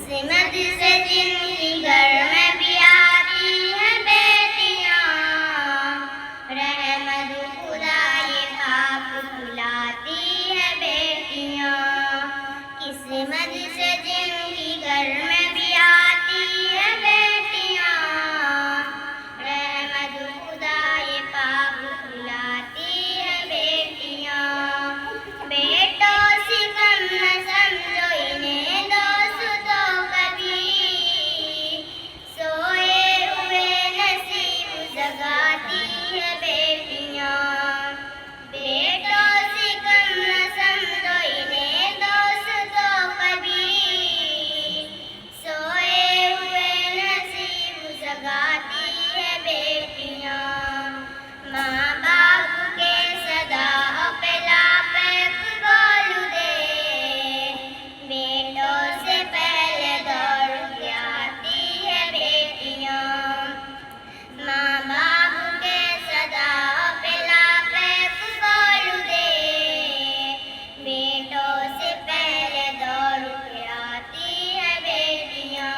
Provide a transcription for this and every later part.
किस्मत से जिनकी घर में भी आती है बेटियां, रहमत खुदा ये पाक खिलाती है बेटियां। किस्मत से जिनकी घर में भी आती है बेटियां, रहमत खुदा ये पाक खिलाती है बेटियां। बेटों से कम न समझो इन्हें दोस्तों कभी, सोए हुए नसीब जगाती है बेटियां। बेटों से कम न समझो इन्हें दोस्तों कभी, सोए हुए नसीब जगाती है बेटियां। माँ बाप के सदा अपना पैक बोल दे, बेटों से पहले दौड़ के आती है बेटियां। माँ बाप के सदा अपना पैक बोल दे, बेटों से पहले दौड़ के आती है बेटियां।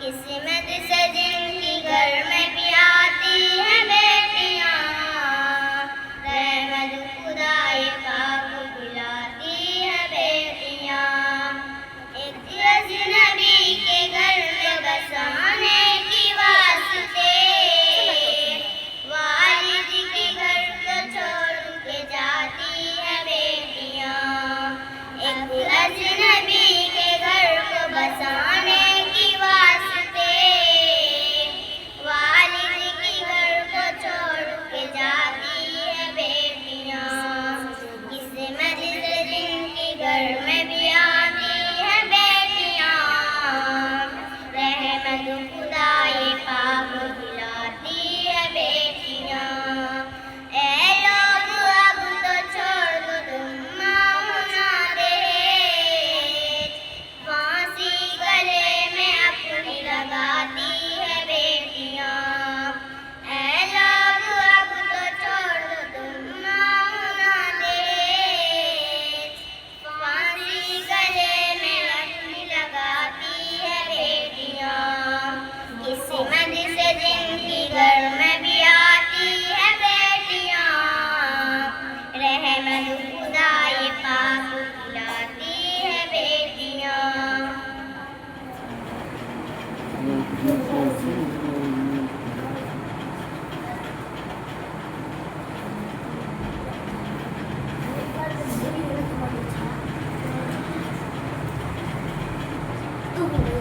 किस्मत से जिनकी घर में भी आती है बेटियां, रहमत खुदा ये पाक बुलाती है बेटियां। एक अजनबी के घर में बसाने की वास्ते, वालिद के घर को छोड़ के जाती है बेटियां। एक अजनबी के घर को बसाने की वास्ते, वालिद के घर को छोड़ के जाती है बेटियां। किस्मत से जिनके घर में भी आती है बेटियां, रहमत खुदा ये पाक खिलाती है बेटियां। ऐ लोग अब तो छोड़ दो तुम माँ ना दहेज, फांसी गले में अपनी लगाती है बेटियां। ऐ लोग अब तो छोड़ दो तुम माँ ना दहेज, फांसी गले में अपनी लगाती है बेटियां। किस्मत से जिनकी घर में भी आती है बेटियां, रहमत खुदा ये पाक खिलाती है बेटियां। तो